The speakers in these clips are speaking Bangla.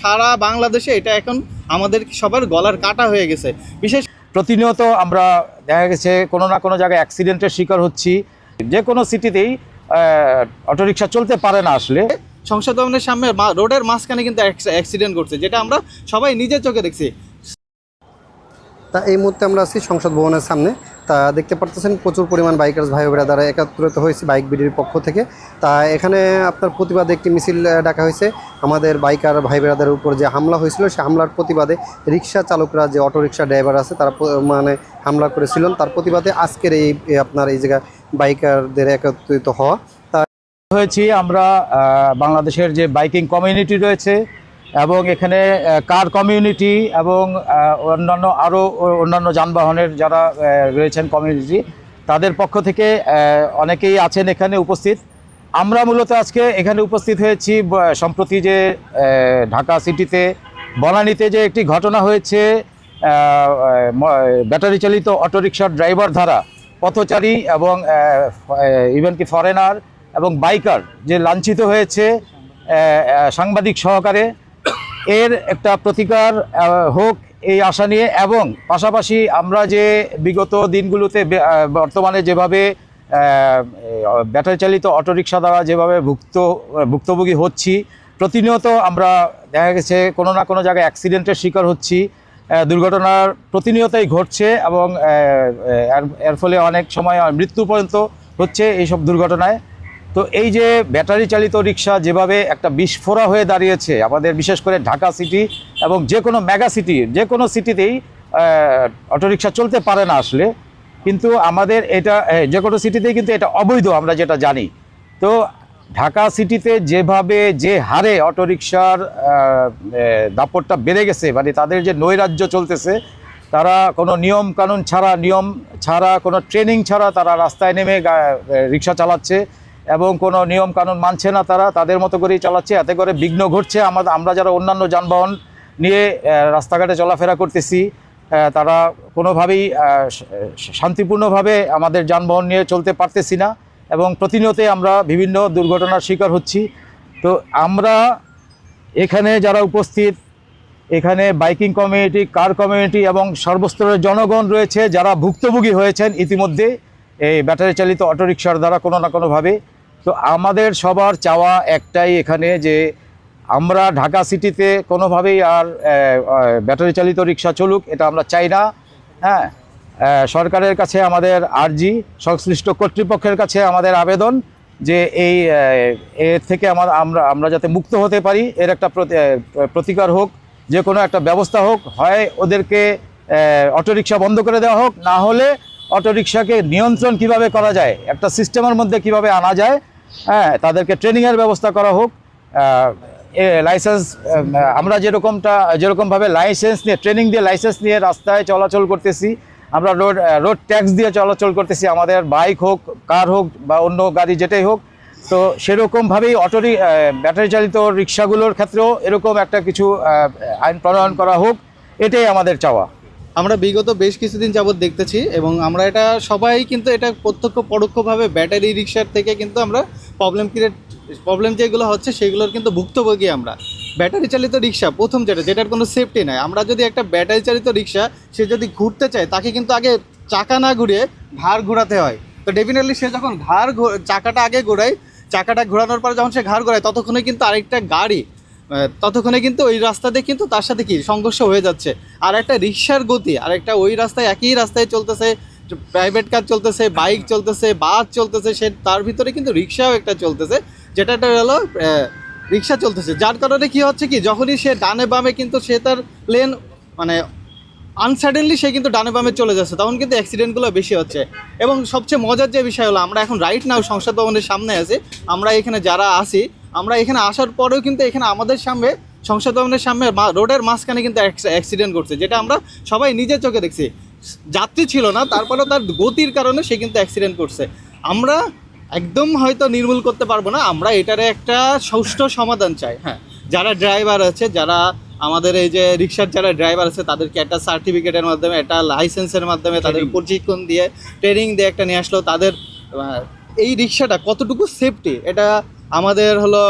সারা বাংলাদেশে এটা এখন আমাদের সবার গলার কাটা হয়ে গেছে। বিশেষ প্রতিনিয়ত আমরা দেখা গেছে কোনো না কোনো জায়গায় অ্যাক্সিডেন্টের শিকার হচ্ছি। যে কোনো সিটিতেই অটোরিকশা চলতে পারে না। আসলে সংসদ ভবনের সামনে রোডের মাঝখানে কিন্তু অ্যাক্সিডেন্ট করছে, যেটা আমরা সবাই নিজের চোখে দেখছি। তা এই মুহূর্তে আমরা আছি সংসদ ভবনের সামনে। তা দেখতে পারতেছেন প্রচুর পরিমাণ বাইকার্স ভাই বোনেরা দ্বারা একত্রিত হয়েছে বাইক বিডির পক্ষ থেকে। তা এখানে আপনার প্রতিবাদে একটি মিছিল ডাকা হয়েছে। আমাদের বাইকার ভাই বোনেদের উপর যে হামলা হয়েছিল সে হামলার প্রতিবাদে রিক্সা চালকরা, যে অটোরিকশা ড্রাইভার আছে তারা মানে হামলা করেছিলেন, তার প্রতিবাদে আজকের এই আপনার এই জায়গায় বাইকারদের একত্রিত হওয়া। তা হয়েছি আমরা বাংলাদেশের যে বাইকিং কমিউনিটি রয়েছে এবং এখানে কার কমিউনিটি এবং অন্যান্য যানবাহনের যারা রয়েছেন কমিউনিটি, তাদের পক্ষ থেকে অনেকেই আছেন এখানে উপস্থিত। আমরা মূলত আজকে এখানে উপস্থিত হয়েছি সম্প্রতি যে ঢাকা সিটিতে বনানীতে যে একটি ঘটনা হয়েছে, ব্যাটারি চালিত অটোরিকশার ড্রাইভার দ্বারা পথচারী এবং ইভেন কি ফরেনার এবং বাইকার যে লাঞ্ছিত হয়েছে সাংবাদিক সহকারে, এর একটা প্রতিকার হোক এই আশা নিয়ে। এবং পাশাপাশি আমরা যে বিগত দিনগুলোতে বর্তমানে যেভাবে ব্যাটারি চালিত অটোরিকশা দ্বারা যেভাবে ভুক্তভোগী হচ্ছি, প্রতিনিয়ত আমরা দেখা গেছে কোনো না কোনো জায়গায় অ্যাক্সিডেন্টের শিকার হচ্ছি, দুর্ঘটনার প্রতিনিয়তই ঘটছে এবং এর ফলে অনেক সময় মৃত্যু পর্যন্ত হচ্ছে এইসব দুর্ঘটনায়। তো এই যে ব্যাটারি চালিত রিক্সা যেভাবে একটা বিস্ফোরা হয়ে দাঁড়িয়েছে আমাদের, বিশেষ করে ঢাকা সিটি এবং যে কোনো মেগা সিটি, যে কোনো সিটিতেই অটোরিকশা চলতে পারে না আসলে। কিন্তু আমাদের এটা যে কোনো সিটিতেই কিন্তু এটা অবৈধ, আমরা যেটা জানি। তো ঢাকা সিটিতে যেভাবে যে হারে অটোরিকশার দাপটটা বেড়ে গেছে, মানে তাদের যে নৈরাজ্য চলতেছে, তারা কোনো নিয়ম কানুন ছাড়া কোনো ট্রেনিং ছাড়া তারা রাস্তায় নেমে রিক্সা চালাচ্ছে এবং কোনো নিয়ম কানুন মানছে না, তারা তাদের মতো করেই চালাচ্ছে। এতে করে বিঘ্ন ঘটছে আমরা যারা অন্যান্য যানবাহন নিয়ে রাস্তাঘাটে চলাফেরা করতেছি, তারা কোনোভাবেই শান্তিপূর্ণভাবে আমাদের যানবাহন নিয়ে চলতে পারতেছি না এবং প্রতিনিয়তই আমরা বিভিন্ন দুর্ঘটনার শিকার হচ্ছি। তো আমরা এখানে যারা উপস্থিত, এখানে বাইকিং কমিউনিটি, কার কমিউনিটি এবং সর্বস্তরের জনগণ রয়েছে যারা ভুক্তভোগী হয়েছেন ইতিমধ্যে এই ব্যাটারি চালিত অটোরিকশার দ্বারা কোনো না কোনোভাবে। তো আমাদের সবার চাওয়া একটাই এখানে, যে আমরা ঢাকা সিটিতে কোনোভাবেই আর ব্যাটারি চালিত রিক্সা চলুক, এটা আমরা চাই না। হ্যাঁ, সরকারের কাছে আমাদের আর্জি, সংশ্লিষ্ট কর্তৃপক্ষের কাছে আমাদের আবেদন যে এর থেকে আমরা যাতে মুক্ত হতে পারি, এর একটা প্রতিকার হোক, যে কোনো একটা ব্যবস্থা হোক। হয় ওদেরকে অটোরিকশা বন্ধ করে দেওয়া হোক, না হলে অটোরিকশাকে নিয়ন্ত্রণ কিভাবে করা যায়, একটা সিস্টেমের মধ্যে কিভাবে আনা যায়, হ্যাঁ, তাদেরকে ট্রেনিংয়ের ব্যবস্থা করা হোক। লাইসেন্স আমরা যেরকমভাবে লাইসেন্স নিয়ে, ট্রেনিং দিয়ে লাইসেন্স নিয়ে রাস্তায় চলাচল করতেছি, আমরা রোড ট্যাক্স দিয়ে চলাচল করতেছি, আমাদের বাইক হোক, কার হোক বা অন্য গাড়ি যেটাই হোক। তো সেরকমভাবেই ব্যাটারি চালিত রিক্সাগুলোর ক্ষেত্রেও এরকম একটা কিছু আইন প্রণয়ন করা হোক, এটাই আমাদের চাওয়া। আমরা বিগত বেশ কিছুদিন যাবৎ দেখতেছি এবং আমরা এটা সবাই কিন্তু এটা প্রত্যক্ষ পরোক্ষভাবে ব্যাটারি রিক্সার থেকে কিন্তু আমরা প্রবলেম যেগুলো হচ্ছে সেগুলোর কিন্তু ভুক্তভোগী আমরা। ব্যাটারি চালিত রিক্সা প্রথম যেটার কোনো সেফটি নাই। আমরা যদি একটা ব্যাটারি চালিত রিক্সা সে যদি ঘুরতে চায়, তাকে কিন্তু আগে চাকা না ঘুরিয়ে ঘাড় ঘোরাতে হয়। তো ডেফিনেটলি সে যখন চাকাটা আগে ঘোরায়, চাকাটা ঘোরানোর পর যখন সে ঘাড় ঘোরায়, ততক্ষণে কিন্তু আরেকটা গাড়ি ততক্ষণে কিন্তু ওই রাস্তাতে কিন্তু তার সাথে কি সংঘর্ষ হয়ে যাচ্ছে। আর একটা রিক্সার গতি, আর একটা ওই রাস্তায় একই রাস্তায় চলতেছে, প্রাইভেট কার চলতেছে, বাইক চলতেছে, বাস চলতেছে, সে তার ভিতরে কিন্তু রিক্সাও একটা চলতেছে, যেটা হলো রিক্সা চলতেছে। যার কারণে কি হচ্ছে কি, যখনই সে ডানে বামে কিন্তু সে তার লেন মানে আনসাডেনলি সে কিন্তু ডানে বামে চলে যাচ্ছে, তখন কিন্তু অ্যাক্সিডেন্টগুলো বেশি হচ্ছে। এবং সবচেয়ে মজার যে বিষয় হলো, আমরা এখন রাইট নাও সংসদ ভবনের সামনে আছি। আমরা এখানে যারা আছি, আমরা এখানে আসার পরেও কিন্তু এখানে আমাদের সামনে সংসদ ভবনের সামনে রোডের মাঝখানে কিন্তু অ্যাক্সিডেন্ট করছে, যেটা আমরা সবাই নিজের চোখে দেখছি। যাত্রী ছিল না, তারপরেও তার গতির কারণে সে কিন্তু অ্যাক্সিডেন্ট করছে। আমরা একদম হয়তো নির্মূল করতে পারবো না, আমরা এটার একটা সুষ্ঠু সমাধান চাই। হ্যাঁ, যারা ড্রাইভার আছে, যারা আমাদের এই যে রিক্সার যারা ড্রাইভার আছে, তাদেরকে একটা সার্টিফিকেটের মাধ্যমে, একটা লাইসেন্সের মাধ্যমে, তাদের প্রশিক্ষণ দিয়ে, ট্রেনিং দিয়ে একটা নিয়ে আসলো, তাদের এই রিক্সাটা কতটুকু সেফটি এটা আমাদের হলো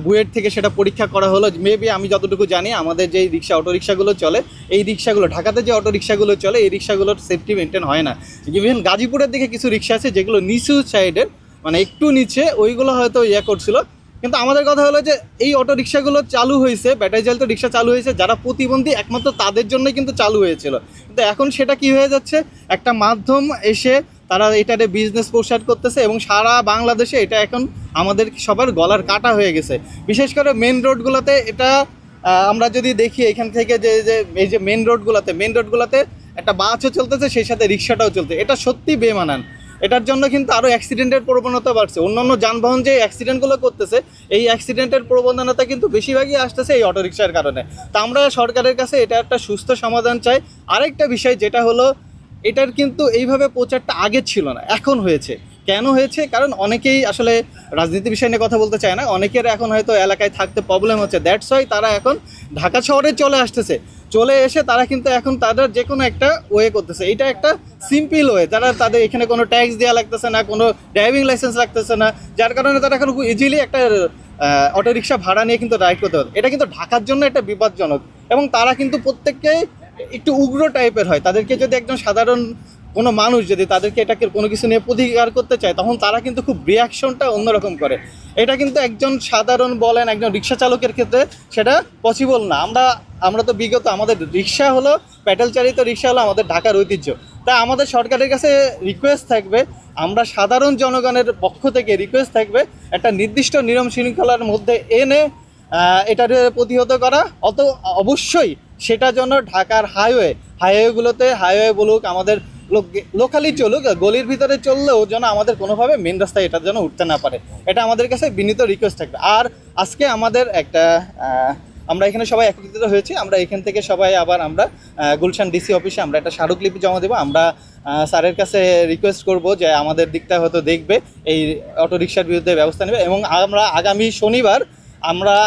বুয়েট থেকে সেটা পরীক্ষা করা হলো। মেবি আমি যতটুকু জানি আমাদের যেই অটো রিক্সাগুলো চলে, এই রিক্সাগুলো ঢাকাতে যে অটো রিক্সাগুলো চলে এই রিক্সাগুলোর সেফটি মেনটেন হয় না। ইভেন গাজীপুরের দিকে কিছু রিক্সা আছে যেগুলো নিচু সাইডের, মানে একটু নিচে, ওইগুলো হয়তো করছিল। কিন্তু আমাদের কথা হলো যে এই অটো রিক্সাগুলো চালু হয়েছে, ব্যাটারি চালিত রিক্সা চালু হয়েছে যারা প্রতিবন্ধী, একমাত্র তাদের জন্যই কিন্তু চালু হয়েছিল। কিন্তু এখন সেটা কি হয়ে যাচ্ছে, একটা মাধ্যম এসে তারা এটাতে বিজনেস প্রসার করতেছে এবং সারা বাংলাদেশে এটা এখন আমাদের সবার গলার কাটা হয়ে গেছে। বিশেষ করে মেন রোডগুলোতে এটা আমরা যদি দেখি এখান থেকে যে এই যে মেন রোডগুলোতে একটা বাসও চলতেছে, সেই সাথে রিক্সাটাও চলছে। এটা সত্যি বেমানান। এটার জন্য কিন্তু আরও অ্যাক্সিডেন্টের প্রবণতা বাড়ছে। অন্যান্য যানবাহন যে অ্যাক্সিডেন্টগুলো করতেছে, এই অ্যাক্সিডেন্টের প্রবণতা কিন্তু বেশিরভাগই আসতেছে এই অটোরিকশার কারণে। তা আমরা সরকারের কাছে এটা একটা সুস্থ সমাধান চাই। আরেকটা বিষয় যেটা হলো, এটার কিন্তু এইভাবে প্রচারটা আগে ছিল না, এখন হয়েছে। কেন হয়েছে? কারণ অনেকেই আসলে রাজনীতি বিষয় নিয়ে কথা বলতে চায় না, অনেকের এখন হয়তো এলাকায় থাকতে প্রবলেম হচ্ছে, দ্যাটস ওয়াই তারা এখন ঢাকা শহরে চলে আসতেছে। চলে এসে তারা কিন্তু এখন তাদের যে কোনো একটা ওয়ে করতেছে। এটা একটা সিম্পল ওয়ে, তাদের এখানে কোনো ট্যাক্স দেওয়া লাগতেছে না, কোনো ড্রাইভিং লাইসেন্স লাগতেছে না, যার কারণে তারা এখন খুব ইজিলি একটা অটোরিকশা ভাড়া নিয়ে কিন্তু রাইড করতে পারে। এটা কিন্তু ঢাকার জন্য একটা বিপজ্জনক, এবং তারা কিন্তু প্রত্যেককেই একটু উগ্র টাইপের হয়। তাদেরকে যদি একজন সাধারণ কোনো মানুষ যদি তাদেরকে এটাকে কোনো কিছু নিয়ে প্রতিকার করতে চায়, তখন তারা কিন্তু খুব রিয়াকশনটা অন্যরকম করে। এটা কিন্তু একজন সাধারণ বলেন, একজন রিক্সা চালকের ক্ষেত্রে সেটা পসিবল না। আমরা তো বিগত আমাদের রিক্সা হলো, প্যাডেল চালিত রিক্সা হলো আমাদের ঢাকার ঐতিহ্য। তাই আমাদের সরকারের কাছে রিকোয়েস্ট থাকবে, আমরা সাধারণ জনগণের পক্ষ থেকে রিকোয়েস্ট থাকবে, একটা নির্দিষ্ট নিয়ম শৃঙ্খলার মধ্যে এনে এটার প্রতিহত করা। অবশ্যই সেটা যেন ঢাকার হাইওয়েগুলোতে বলুক, আমাদের লোকালি চলুক, গলির ভিতরে চললেও যেন আমাদের কোনোভাবে মেন রাস্তায় এটা যেন উঠতে না পারে। এটা আমাদের কাছে বিনীত রিকোয়েস্ট থাকবে। আর আজকে আমাদের একটা আমরা এখানে সবাই একত্রিত হয়েছি, আমরা এখান থেকে সবাই আবার আমরা গুলশান ডিসি অফিসে আমরা একটা স্মারকলিপি জমা দেবো। আমরা স্যারের কাছে রিকোয়েস্ট করব যে আমাদের দিকটা হয়তো দেখবে, এই অটোরিকশার বিরুদ্ধে ব্যবস্থা নেবে। এবং আমরা আগামী শনিবার,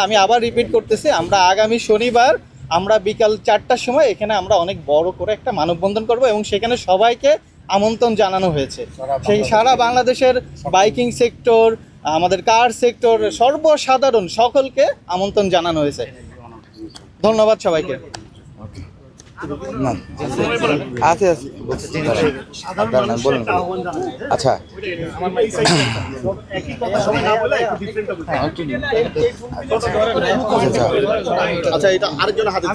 আমি আবার রিপিট করতেছি, আমরা আগামী শনিবার আমরা বিকাল 4টার সময় এখানে আমরা অনেক বড় করে একটা মানববন্ধন করব, এবং সেখানে সবাইকে আমন্ত্রণ জানানো হয়েছে। সেই সারা বাংলাদেশের বাইকিং সেক্টর, আমাদের কার সেক্টর, সর্বসাধারণ সকলকে আমন্ত্রণ জানানো হয়েছে। ধন্যবাদ সবাইকে। আচ্ছা, আচ্ছা, এটা আরেকজন হাতে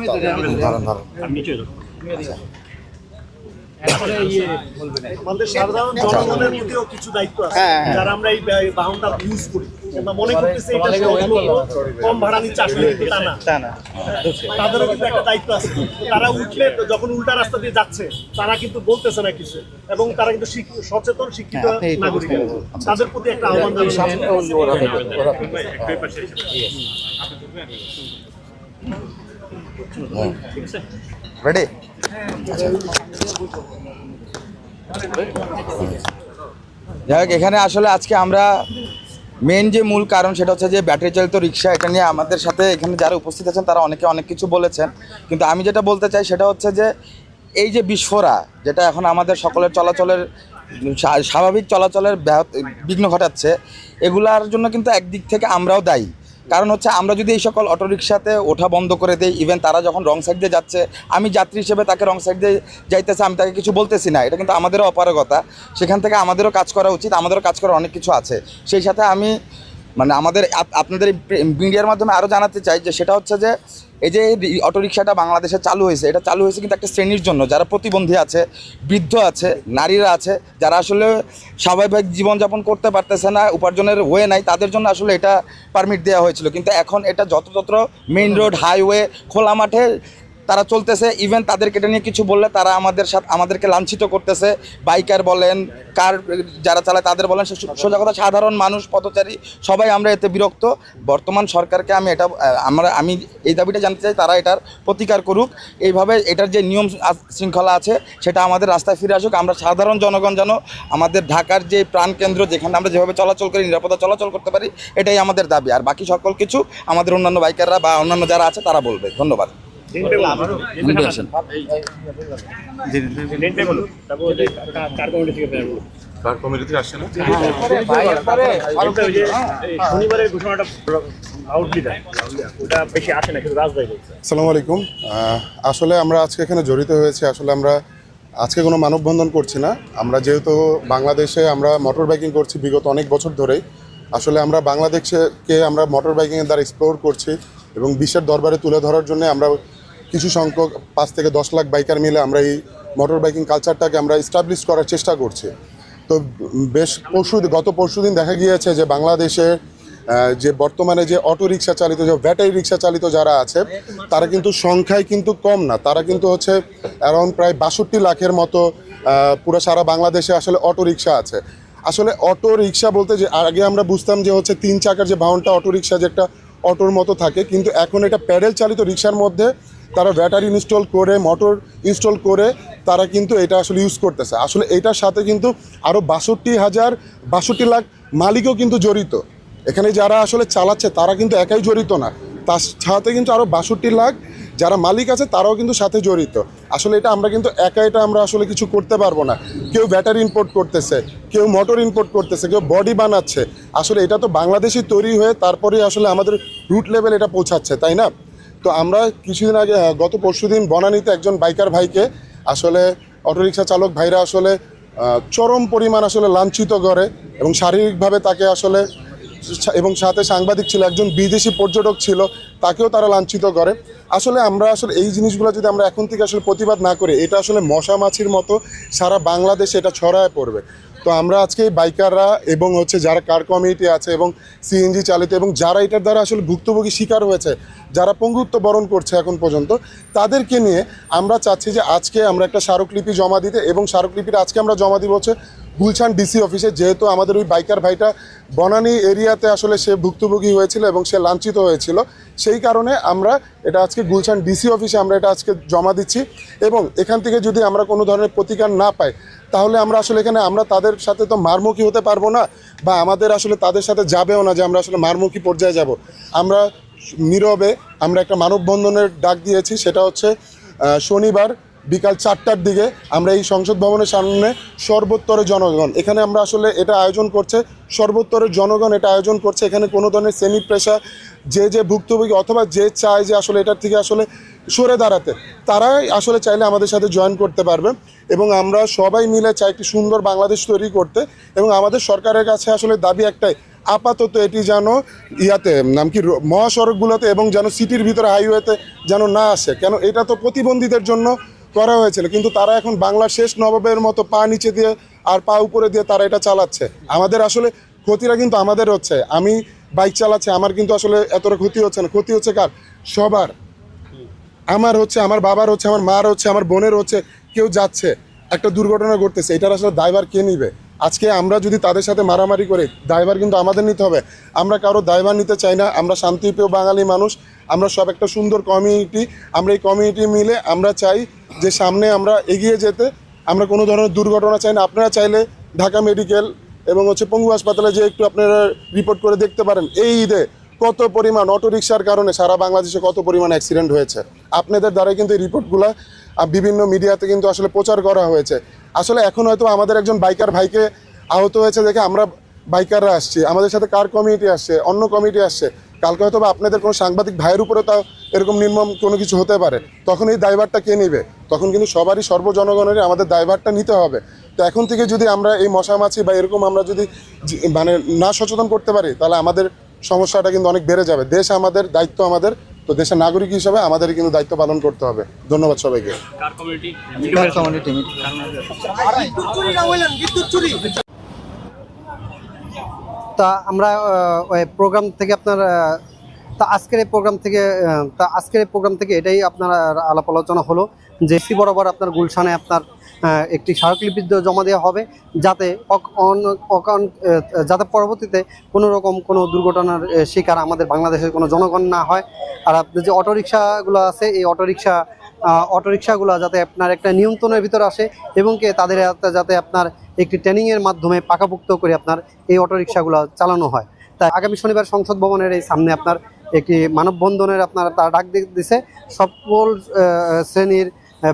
আমাদের সাধারণ জনগণের প্রতিও কিছু দায়িত্ব আছে, যারা আমরা এই বাহনটা ইউজ করি, আমরা মনে করতেছি এটা কম ভাড়া নিচ্ছে, আসলে কিন্তু তা না। তাদেরও কিন্তু একটা দায়িত্ব আছে। তারা উঠলে যখন উল্টা রাস্তা দিয়ে যাচ্ছে, তারা কিন্তু বলতেছে না কিছু, এবং তারা কিন্তু সচেতন শিক্ষিত নাগরিক, তাদের প্রতি একটা আহ্বান রেডি? যাই হোক, এখানে আসলে আজকে আমরা মেন যে মূল কারণ সেটা হচ্ছে যে ব্যাটারি চালিত রিক্সা, এটা নিয়ে আমাদের সাথে এখানে যারা উপস্থিত আছেন তারা অনেকে অনেক কিছু বলেছেন। কিন্তু আমি যেটা বলতে চাই সেটা হচ্ছে যে এই যে বিস্ফোরা, যেটা এখন আমাদের সকলের স্বাভাবিক চলাচলের বিঘ্ন ঘটাচ্ছে, এগুলার জন্য কিন্তু একদিক থেকে আমরাও দায়ী। কারণ হচ্ছে আমরা যদি এই সকল অটোরিকশাতে ওঠা বন্ধ করে দেই, ইভেন তারা যখন রং সাইড দিয়ে যাচ্ছে, আমি যাত্রী হিসেবে তাকে রং সাইড দিয়ে যাইতেছে, আমি তাকে কিছু বলতেছি না, এটা কিন্তু আমাদেরও অপারগতা। সেখান থেকে আমাদেরও কাজ করা উচিত, আমাদেরও কাজ করার অনেক কিছু আছে। সেই সাথে আমি আপনাদের মিডিয়ার মাধ্যমে আরও জানাতে চাই যে সেটা হচ্ছে যে এই যে অটোরিকশাটা বাংলাদেশে চালু হয়েছে, এটা চালু হয়েছে কিন্তু একটা শ্রেণীর জন্য, যারা প্রতিবন্ধী আছে, বৃদ্ধ আছে, নারীরা আছে, যারা আসলে স্বাভাবিক জীবনযাপন করতে পারতেছে না, উপার্জনের ওয়ে নাই, তাদের জন্য আসলে এটা পারমিট দেওয়া হয়েছিল। কিন্তু এখন এটা যত্র মেইন রোড, হাইওয়ে, খোলা মাঠে তারা চলতেছে। ইভেন তাদেরকে এটা নিয়ে কিছু বললে তারা আমাদেরকে লাঞ্ছিত করতেছে। বাইকার বলেন, কার যারা চালায় তাদের বলেন, সোজা কথা সাধারণ মানুষ, পথচারী, সবাই আমরা এতে বিরক্ত। বর্তমান সরকারকে আমি এই দাবিটা জানতে চাই, তারা এটার প্রতিকার করুক। এইভাবে এটার যে নিয়ম শৃঙ্খলা আছে সেটা আমাদের রাস্তায় ফিরে আসুক। আমরা সাধারণ জনগণ যেন আমাদের ঢাকার যে প্রাণকেন্দ্র, যেখানে আমরা যেভাবে চলাচল করি, নিরাপদে চলাচল করতে পারি, এটাই আমাদের দাবি। আর বাকি সকল কিছু আমাদের অন্যান্য বাইকাররা বা অন্যান্য যারা আছে তারা বলবে। ধন্যবাদ। কার কমিটি থেকে কার কমিটিতে আসছে না? শনিবারের ঘোষণাটা ওটা বেশি আসে না, কিন্তু রাজভাই বলছে। আসসালামু আলাইকুম। আসলে আমরা আজকে এখানে জড়িত হয়েছি, আসলে আমরা আজকে কোনো মানববন্ধন করছি না। আমরা যেহেতু বাংলাদেশে আমরা মোটর বাইকিং করছি বিগত অনেক বছর ধরেই, আসলে আমরা বাংলাদেশকে আমরা মোটর বাইকিংয়ের দ্বারা এক্সপ্লোর করছি এবং বিশ্বের দরবারে তুলে ধরার জন্য আমরা কিছু সংখ্যক 5 থেকে 10 লাখ বাইকার মিলে আমরা এই মোটর বাইকিং কালচারটাকে আমরা এস্টাবলিশ করার চেষ্টা করছি। তো গত পরশুদিন দেখা গিয়েছে যে বাংলাদেশে যে বর্তমানে যে অটো রিক্সা চালিত, যে ব্যাটারি রিক্সা চালিত যারা আছে, তারা কিন্তু সংখ্যায় কিন্তু কম না, তারা কিন্তু হচ্ছে অ্যারাউন্ড প্রায় 62 লাখের মতো পুরো সারা বাংলাদেশে আসলে অটো রিক্সা আছে। আসলে অটো রিক্সা বলতে যে আগে আমরা বুঝতাম যে হচ্ছে 3 চাকার যে বাহনটা অটো রিক্সা যে একটা অটোর মতো থাকে, কিন্তু এখন এটা প্যাডেল চালিত রিক্সার মধ্যে তারা ব্যাটারি ইনস্টল করে, মোটর ইনস্টল করে তারা কিন্তু এটা আসলে ইউজ করতেছে। আসলে এটার সাথে কিন্তু আরও 62 লাখ মালিকও কিন্তু জড়িত। এখানে যারা আসলে চালাচ্ছে তারা কিন্তু একাই জড়িত না, তার সাথে কিন্তু আরও 62 লাখ যারা মালিক আছে তারাও কিন্তু সাথে জড়িত। আসলে এটা আমরা কিন্তু একা এটা আমরা আসলে কিছু করতে পারবো না। কেউ ব্যাটারি ইম্পোর্ট করতেছে, কেউ মোটর ইম্পোর্ট করতেছে, কেউ বডি বানাচ্ছে। আসলে এটা তো বাংলাদেশই তৈরি হয়ে তারপরে আসলে আমাদের রুট লেভেল এটা পৌঁছাচ্ছে, তাই না? তো আমরা কিছুদিন আগে গত পরশুদিন বনানীতে একজন বাইকার ভাইকে আসলে অটোরিকশা চালক ভাইরা আসলে চরম পরিমাণ আসলে লাঞ্ছিত করে এবং শারীরিকভাবে তাকে আসলে, এবং সাথে সাংবাদিক ছিল, একজন বিদেশি পর্যটক ছিল, তাকেও তারা লাঞ্ছিত করে। আসলে আমরা আসলে এই জিনিসগুলো যদি আমরা এখন থেকে আসলে প্রতিবাদ না করি, এটা আসলে মশা মাছির মতো সারা বাংলাদেশে এটা ছড়ায় পড়বে। তো আমরা আজকে বাইকাররা এবং হচ্ছে যারা কার কমিটি আছে এবং সিএনজি চালিত এবং যারা এটার দ্বারা আসলে ভুক্তভোগী শিকার হয়েছে, যারা পঙ্গুত্ব বরণ করছে এখন পর্যন্ত, তাদেরকে নিয়ে আমরা চাচ্ছি যে আজকে আমরা একটা স্মারকলিপি জমা দিতে, এবং স্মারকলিপিটা আজকে আমরা জমা দিব হচ্ছে গুলশান ডিসি অফিসে। যেহেতু আমাদের ওই বাইকার ভাইটা বনানী এরিয়াতে আসলে সে ভুক্তভোগী হয়েছিল এবং সে লাঞ্ছিত হয়েছিল, সেই কারণে আমরা এটা আজকে গুলশান ডিসি অফিসে আমরা এটা আজকে জমা দিচ্ছি। এবং এখান থেকে যদি আমরা কোনো ধরনের প্রতিকার না পাই, তাহলে আমরা আসলে এখানে আমরা তাদের সাথে তো মারমুখী হতে পারবো না, বা আমাদের আসলে তাদের সাথে যাবেও না যে আমরা আসলে মারমুখী পর্যায়ে যাব। আমরা নীরবে আমরা একটা মানববন্ধনের ডাক দিয়েছি, সেটা হচ্ছে শনিবার বিকাল 4টার দিকে আমরা এই সংসদ ভবনের সামনে সর্বোত্তরের জনগণ, এখানে আমরা আসলে এটা আয়োজন করছে সর্বোত্তরের জনগণ এটা আয়োজন করছে। এখানে কোনো ধরনের শ্রেণী পেশা যে ভুক্তভোগী অথবা যে চায় যে আসলে এটার থেকে আসলে সরে দাঁড়াতে, তারাই আসলে চাইলে আমাদের সাথে জয়েন করতে পারবে। এবং আমরা সবাই মিলে চাই একটি সুন্দর বাংলাদেশ তৈরি করতে, এবং আমাদের সরকারের কাছে আসলে দাবি একটাই, আপাতত এটি যেন নাম কি মহাসড়কগুলোতে এবং যেন সিটির ভিতরে হাইওয়েতে যেন না আসে। কেন এটা তো প্রতিবন্ধীদের জন্য করা হয়েছিল, কিন্তু তারা এখন বাংলার শেষ নবাবের মতো পা নিচে দিয়ে আর পা উপরে দিয়ে তারা এটা চালাচ্ছে। আমাদের আসলে ক্ষতিটা কিন্তু আমাদের হচ্ছে। আমি বাইক চালাচ্ছি, আমার কিন্তু আসলে এতটা ক্ষতি হচ্ছে না, ক্ষতি হচ্ছে কার? সবার। আমার হচ্ছে, আমার বাবার হচ্ছে, আমার মার হচ্ছে, আমার বোনের হচ্ছে। কেউ যাচ্ছে, একটা দুর্ঘটনা ঘটতেছে, এটার আসলে দায়ভার কে নিবে? আজকে আমরা যদি তাদের সাথে মারামারি করি, দায়ভার কিন্তু আমাদের নিতে হবে। আমরা কারো দায়ভার নিতে চাই না। আমরা শান্তিপ্রিয় বাঙালি মানুষ, আমরা সব একটা সুন্দর কমিউনিটি। আমরা এই কমিউনিটি মিলে আমরা চাই যে সামনে আমরা এগিয়ে যেতে। আমরা কোনো ধরনের দুর্ঘটনা চাই না। আপনারা চাইলে ঢাকা মেডিকেল এবং হচ্ছে পঙ্গু হাসপাতালে যে একটু আপনারা রিপোর্ট করে দেখতে পারেন, এই ঈদে কত পরিমাণ অটোরিকশার কারণে সারা বাংলাদেশে কত পরিমাণ অ্যাক্সিডেন্ট হয়েছে। আপনাদের দ্বারাই কিন্তু এই রিপোর্টগুলো বিভিন্ন মিডিয়াতে কিন্তু আসলে প্রচার করা হয়েছে। আসলে এখন হয়তো আমাদের একজন বাইকার ভাইকে আহত হয়েছে দেখে আমরা বাইকাররা আসছি, আমাদের সাথে কার কমিটি আসছে, অন্য কমিটি আসছে, কালকে হয়তো বা আপনাদের কোনো সাংবাদিক ভাইয়ের উপরে তাও এরকম নির্মম কোনো কিছু হতে পারে, তখন এই দায়ভারটা কে নেবে? তখন কিন্তু সবারই, সর্বজনগণেরই আমাদের দায়ভারটা নিতে হবে। তো এখন থেকে যদি আমরা এই মশামাছি বা এরকম আমরা যদি মানে না সচেতন করতে পারি, তাহলে আমাদের সমস্যাটা কিন্তু অনেক বেড়ে যাবে। দেশ আমাদের, দায়িত্ব আমাদের। তো দেশের নাগরিক হিসাবে আমাদের কিন্তু দায়িত্ব পালন করতে হবে। ধন্যবাদ সবাইকে। তা আমরা ওই প্রোগ্রাম থেকে আপনার আজকের এই প্রোগ্রাম থেকে এটাই আপনার আলাপ আলোচনা হলো যে সি বরাবর আপনার গুলশানে আপনার একটি স্মারকলিপি জমা দেওয়া হবে, যাতে পরবর্তীতে কোনো রকম কোনো দুর্ঘটনার শিকার আমাদের বাংলাদেশের কোনো জনগণ না হয়। আর আপনার যে অটোরিকশাগুলো আছে, এই অটোরিকশাগুলো যাতে আপনার একটা নিয়ন্ত্রণের ভিতরে আসে, এবং তাদের যাতে আপনার একটি ট্রেনিংয়ের মাধ্যমে পাকাপোক্ত করে আপনার এই অটোরিকশাগুলো চালানো হয়। তাই আগামী শনিবার সংসদ ভবনের এই সামনে আপনার একটি মানববন্ধনের আপনার তারা ডাক দিছে। সকল শ্রেণীর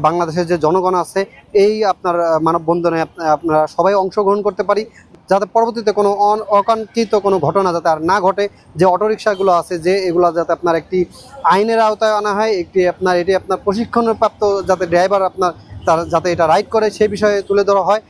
বাংলাদেশের যে জনগণ আছে এই আপনার মানববন্ধনে আপনারা সবাই অংশগ্রহণ করতে পারি, যাতে পরবর্তীতে কোনো অকাঙ্ক্ষিত কোনো ঘটনা যাতে আর না ঘটে। যে অটোরিকশাগুলো আছে যে এগুলো যাতে আপনার একটি আইনের আওতায় আনা হয়, এটি আপনার প্রশিক্ষণপ্রাপ্ত যাতে ড্রাইভার আপনার তার যাতে এটা রাইড করে সে বিষয়ে তুলে ধরা হয়।